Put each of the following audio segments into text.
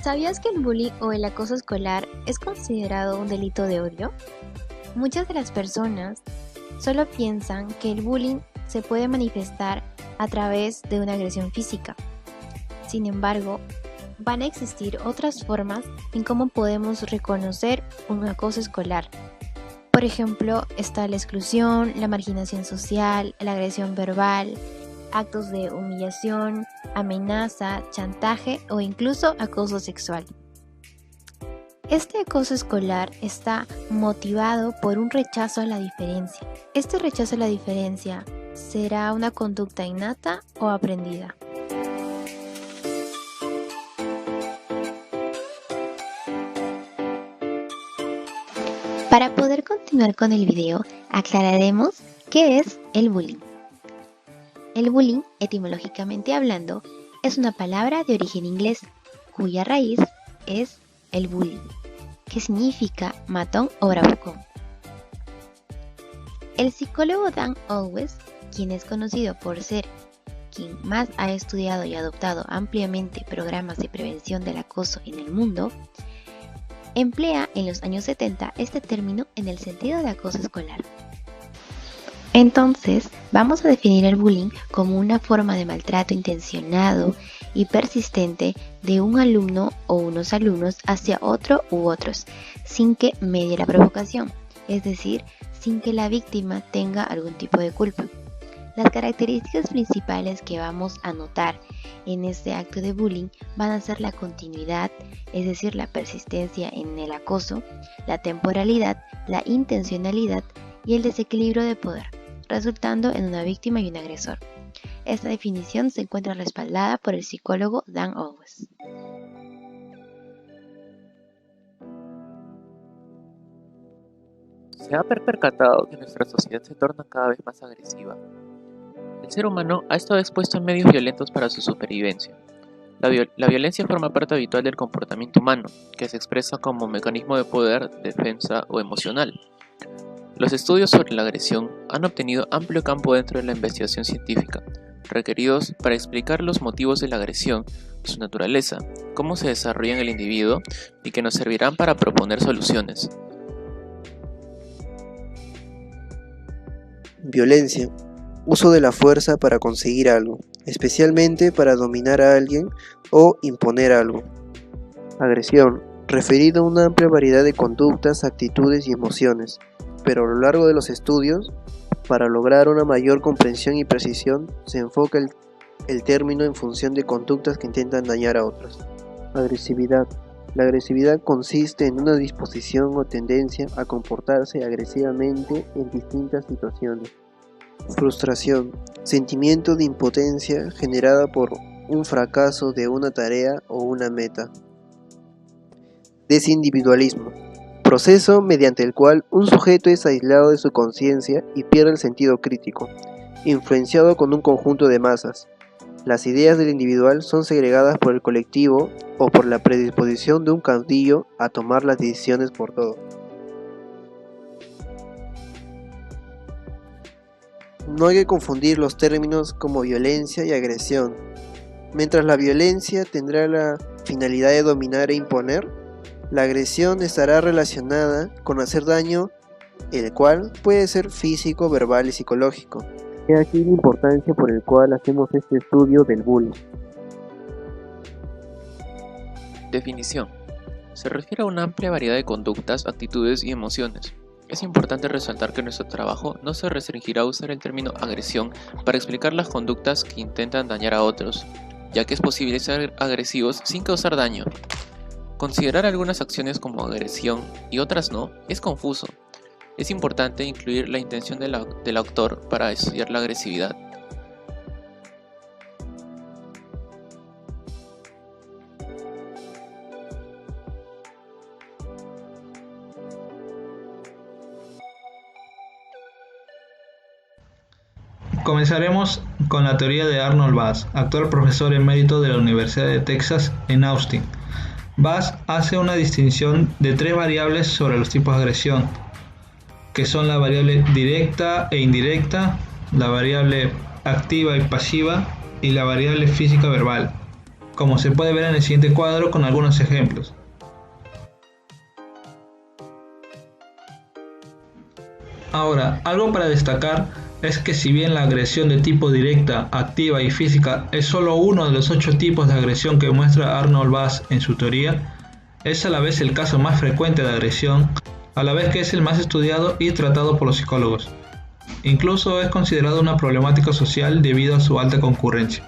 ¿Sabías que el bullying o el acoso escolar es considerado un delito de odio? Muchas de las personas solo piensan que el bullying se puede manifestar a través de una agresión física. Sin embargo, van a existir otras formas en cómo podemos reconocer un acoso escolar. Por ejemplo, está la exclusión, la marginación social, la agresión verbal, actos de humillación, amenaza, chantaje o incluso acoso sexual. Este acoso escolar está motivado por un rechazo a la diferencia. Este rechazo a la diferencia será una conducta innata o aprendida. Para poder continuar con el video, aclararemos qué es el bullying. El bullying, etimológicamente hablando, es una palabra de origen inglés, cuya raíz es el bully, que significa matón o bravucón. El psicólogo Dan Owens, quien es conocido por ser quien más ha estudiado y adoptado ampliamente programas de prevención del acoso en el mundo, emplea en los años 70 este término en el sentido de acoso escolar. Entonces, vamos a definir el bullying como una forma de maltrato intencionado y persistente de un alumno o unos alumnos hacia otro u otros, sin que medie la provocación, es decir, sin que la víctima tenga algún tipo de culpa. Las características principales que vamos a notar en este acto de bullying van a ser la continuidad, es decir, la persistencia en el acoso, la temporalidad, la intencionalidad y el desequilibrio de poder, resultando en una víctima y un agresor. Esta definición se encuentra respaldada por el psicólogo Dan Owens. Se ha percatado que nuestra sociedad se torna cada vez más agresiva. El ser humano ha estado expuesto a medios violentos para su supervivencia. La violencia forma parte habitual del comportamiento humano, que se expresa como mecanismo de poder, defensa o emocional. Los estudios sobre la agresión han obtenido amplio campo dentro de la investigación científica, requeridos para explicar los motivos de la agresión, su naturaleza, cómo se desarrolla en el individuo y que nos servirán para proponer soluciones. Violencia. Uso de la fuerza para conseguir algo, especialmente para dominar a alguien o imponer algo. Agresión. Referido a una amplia variedad de conductas, actitudes y emociones, pero a lo largo de los estudios, para lograr una mayor comprensión y precisión, se enfoca el término en función de conductas que intentan dañar a otros. Agresividad. La agresividad consiste en una disposición o tendencia a comportarse agresivamente en distintas situaciones. Frustración. Sentimiento de impotencia generada por un fracaso de una tarea o una meta. Desindividualismo. Proceso mediante el cual un sujeto es aislado de su conciencia y pierde el sentido crítico, influenciado con un conjunto de masas. Las ideas del individual son segregadas por el colectivo o por la predisposición de un caudillo a tomar las decisiones por todo. No hay que confundir los términos como violencia y agresión. Mientras la violencia tendrá la finalidad de dominar e imponer, la agresión estará relacionada con hacer daño, el cual puede ser físico, verbal y psicológico. He aquí la importancia por el cual hacemos este estudio del bullying. Definición. Se refiere a una amplia variedad de conductas, actitudes y emociones. Es importante resaltar que nuestro trabajo no se restringirá a usar el término agresión para explicar las conductas que intentan dañar a otros, ya que es posible ser agresivos sin causar daño. Considerar algunas acciones como agresión y otras no es confuso. Es importante incluir la intención del autor para estudiar la agresividad. Comenzaremos con la teoría de Arnold Bass, actual profesor emérito de la Universidad de Texas en Austin. Bass hace una distinción de tres variables sobre los tipos de agresión, que son la variable directa e indirecta, la variable activa y pasiva y la variable física verbal. como se puede ver en el siguiente cuadro con algunos ejemplos. Ahora, algo para destacar es que si bien la agresión de tipo directa, activa y física es solo uno de los 8 tipos de agresión que muestra Arnold Bass en su teoría, es a la vez el caso más frecuente de agresión, a la vez que es el más estudiado y tratado por los psicólogos. Incluso es considerado una problemática social debido a su alta concurrencia.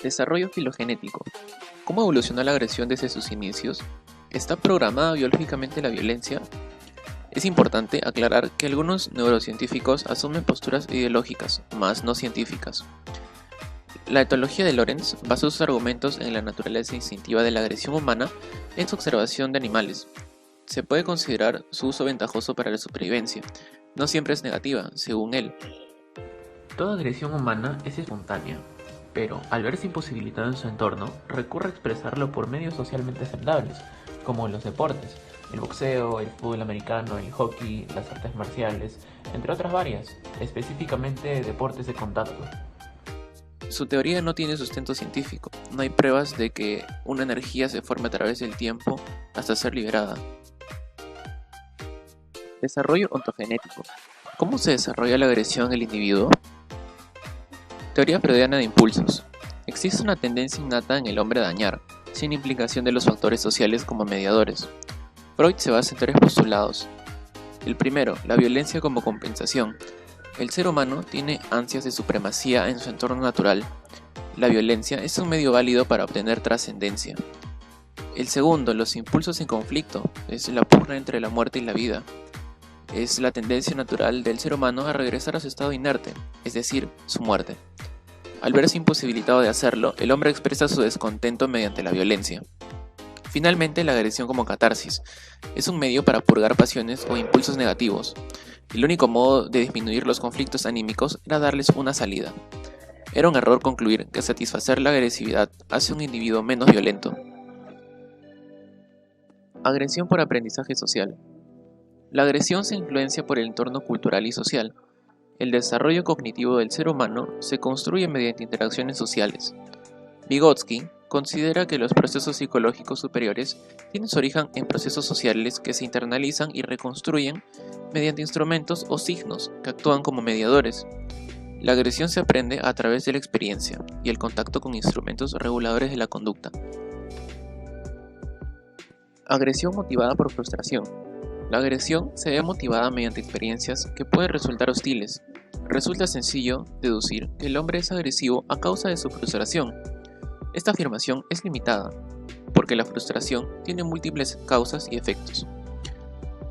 Desarrollo filogenético. ¿Cómo evolucionó la agresión desde sus inicios? ¿Está programada biológicamente la violencia? Es importante aclarar que algunos neurocientíficos asumen posturas ideológicas, más no científicas. La etología de Lorenz basó sus argumentos en la naturaleza instintiva de la agresión humana en su observación de animales. Se puede considerar su uso ventajoso para la supervivencia. No siempre es negativa, según él. Toda agresión humana es espontánea, pero al verse imposibilitado en su entorno, recurre a expresarlo por medios socialmente aceptables, como los deportes, el boxeo, el fútbol americano, el hockey, las artes marciales, entre otras varias, específicamente deportes de contacto. Su teoría no tiene sustento científico, no hay pruebas de que una energía se forme a través del tiempo hasta ser liberada. Desarrollo ontogenético. ¿Cómo se desarrolla la agresión en el individuo? Teoría freudiana de impulsos. Existe una tendencia innata en el hombre a dañar, sin implicación de los factores sociales como mediadores. Freud se basa en 3 postulados. El primero, la violencia como compensación. El ser humano tiene ansias de supremacía en su entorno natural. La violencia es un medio válido para obtener trascendencia. El segundo, los impulsos en conflicto, es la pugna entre la muerte y la vida. Es la tendencia natural del ser humano a regresar a su estado inerte, es decir, su muerte. Al verse imposibilitado de hacerlo, el hombre expresa su descontento mediante la violencia. Finalmente, la agresión como catarsis. Es un medio para purgar pasiones o impulsos negativos. El único modo de disminuir los conflictos anímicos era darles una salida. Era un error concluir que satisfacer la agresividad hace un individuo menos violento. Agresión por aprendizaje social. La agresión se influencia por el entorno cultural y social. El desarrollo cognitivo del ser humano se construye mediante interacciones sociales. Vygotsky considera que los procesos psicológicos superiores tienen su origen en procesos sociales que se internalizan y reconstruyen mediante instrumentos o signos que actúan como mediadores. La agresión se aprende a través de la experiencia y el contacto con instrumentos reguladores de la conducta. Agresión motivada por frustración. La agresión se ve motivada mediante experiencias que pueden resultar hostiles. Resulta sencillo deducir que el hombre es agresivo a causa de su frustración. Esta afirmación es limitada, porque la frustración tiene múltiples causas y efectos.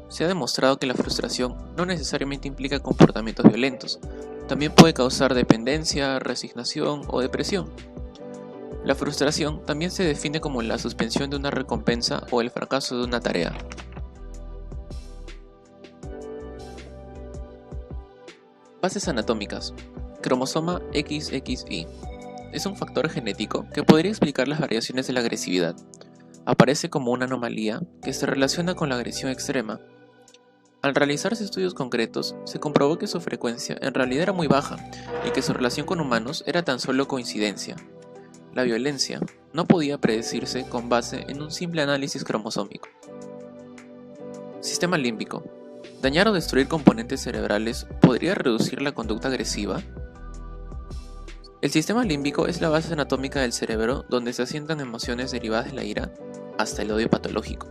Se ha demostrado que la frustración no necesariamente implica comportamientos violentos, también puede causar dependencia, resignación o depresión. La frustración también se define como la suspensión de una recompensa o el fracaso de una tarea. Bases anatómicas. Cromosoma XXY. Es un factor genético que podría explicar las variaciones de la agresividad. Aparece como una anomalía que se relaciona con la agresión extrema. Al realizarse estudios concretos, se comprobó que su frecuencia en realidad era muy baja y que su relación con humanos era tan solo coincidencia. La violencia no podía predecirse con base en un simple análisis cromosómico. Sistema límbico. ¿Dañar o destruir componentes cerebrales podría reducir la conducta agresiva? El sistema límbico es la base anatómica del cerebro donde se asientan emociones derivadas de la ira hasta el odio patológico.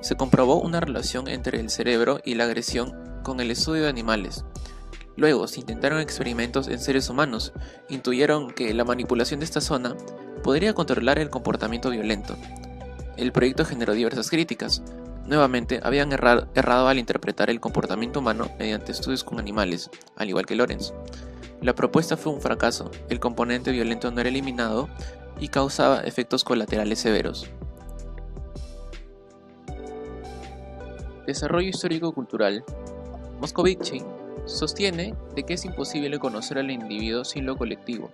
Se comprobó una relación entre el cerebro y la agresión con el estudio de animales. Luego se intentaron experimentos en seres humanos, intuyeron que la manipulación de esta zona podría controlar el comportamiento violento. El proyecto generó diversas críticas. Nuevamente, habían errado al interpretar el comportamiento humano mediante estudios con animales, al igual que Lorenz. La propuesta fue un fracaso, el componente violento no era eliminado y causaba efectos colaterales severos. Desarrollo histórico-cultural. Moscovici sostiene de que es imposible conocer al individuo sin lo colectivo.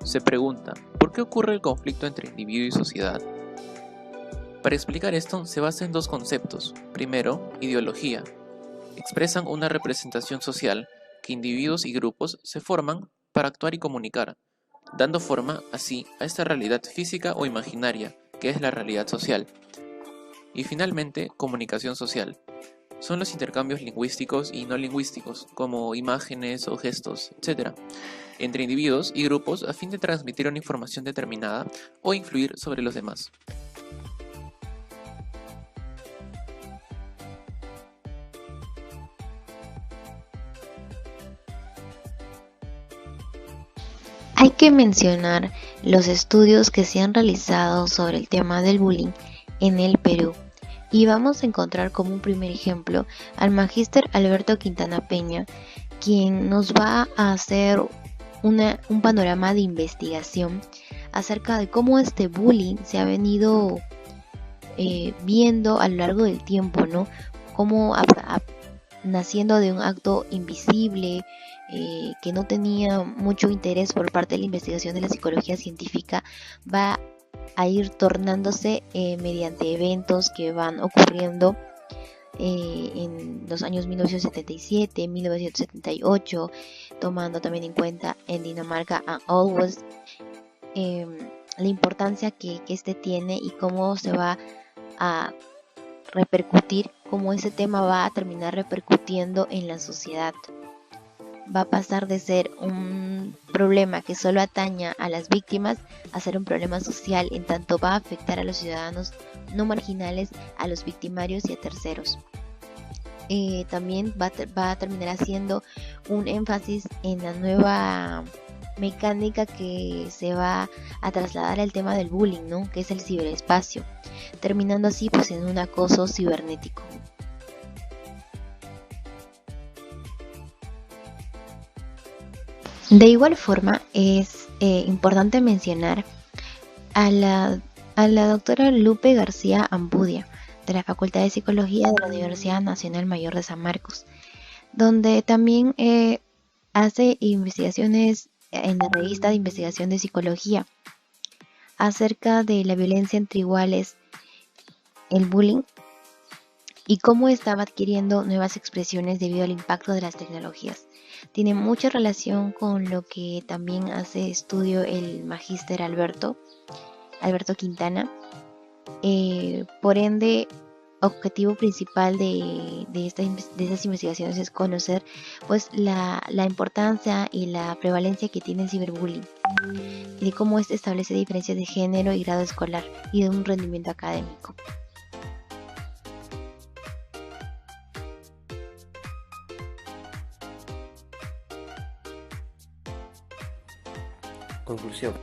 Se pregunta, ¿por qué ocurre el conflicto entre individuo y sociedad? Para explicar esto se basa en 2 conceptos. Primero, ideología. Expresan una representación social que individuos y grupos se forman para actuar y comunicar, dando forma, así, a esta realidad física o imaginaria, que es la realidad social. Y finalmente, comunicación social. Son los intercambios lingüísticos y no lingüísticos, como imágenes o gestos, etc., entre individuos y grupos a fin de transmitir una información determinada o influir sobre los demás. Hay que mencionar los estudios que se han realizado sobre el tema del bullying en el Perú. Y vamos a encontrar como un primer ejemplo al magíster Alberto Quintana Peña, quien nos va a hacer un panorama de investigación acerca de cómo este bullying se ha venido viendo a lo largo del tiempo, ¿no? Cómo naciendo de un acto invisible, que no tenía mucho interés por parte de la investigación de la psicología científica, va a ir tornándose mediante eventos que van ocurriendo en los años 1977, 1978, tomando también en cuenta en Dinamarca a Always, la importancia que este tiene y cómo se va a repercutir, cómo ese tema va a terminar repercutiendo en la sociedad. Va a pasar de ser un problema que solo ataña a las víctimas a ser un problema social, en tanto va a afectar a los ciudadanos no marginales, a los victimarios y a terceros. También va a terminar haciendo un énfasis en la nueva mecánica que se va a trasladar al tema del bullying, ¿no? Que es el ciberespacio, terminando así pues en un acoso cibernético. De igual forma, es importante mencionar a la doctora Lupe García Ampudia, de la Facultad de Psicología de la Universidad Nacional Mayor de San Marcos, donde también hace investigaciones en la revista de investigación de psicología acerca de la violencia entre iguales, el bullying, y cómo estaba adquiriendo nuevas expresiones debido al impacto de las tecnologías. Tiene mucha relación con lo que también hace estudio el magíster Alberto Quintana. Por ende, objetivo principal de estas investigaciones es conocer pues la importancia y la prevalencia que tiene el ciberbullying y de cómo este establece diferencias de género y grado escolar y de un rendimiento académico. Conclusión.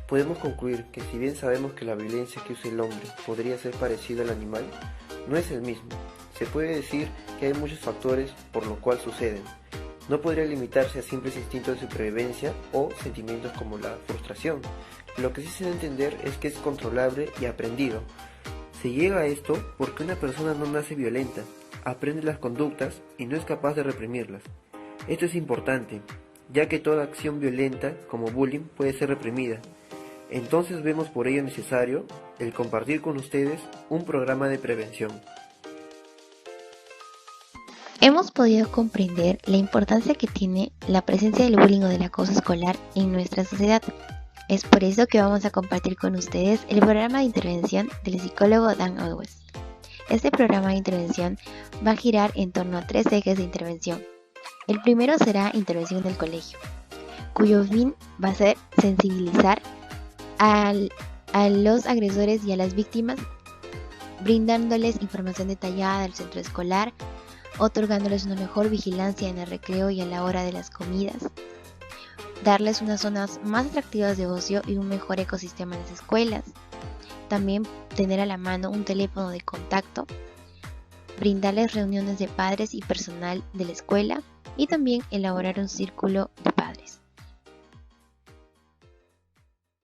Podemos concluir que si bien sabemos que la violencia que usa el hombre podría ser parecida al animal, no es el mismo. Se puede decir que hay muchos factores por los cuales suceden. No podría limitarse a simples instintos de supervivencia o sentimientos como la frustración. Lo que sí se debe entender es que es controlable y aprendido. Se llega a esto porque una persona no nace violenta, aprende las conductas y no es capaz de reprimirlas. Esto es importante, ya que toda acción violenta, como bullying, puede ser reprimida. Entonces vemos por ello necesario el compartir con ustedes un programa de prevención. Hemos podido comprender la importancia que tiene la presencia del bullying o del acoso escolar en nuestra sociedad. Es por eso que vamos a compartir con ustedes el programa de intervención del psicólogo Dan Always. Este programa de intervención va a girar en torno a 3 ejes de intervención. El primero será intervención en el colegio, cuyo fin va a ser sensibilizar a los agresores y a las víctimas, brindándoles información detallada del centro escolar, otorgándoles una mejor vigilancia en el recreo y a la hora de las comidas, darles unas zonas más atractivas de ocio y un mejor ecosistema en las escuelas, también tener a la mano un teléfono de contacto, brindarles reuniones de padres y personal de la escuela y también elaborar un círculo de padres.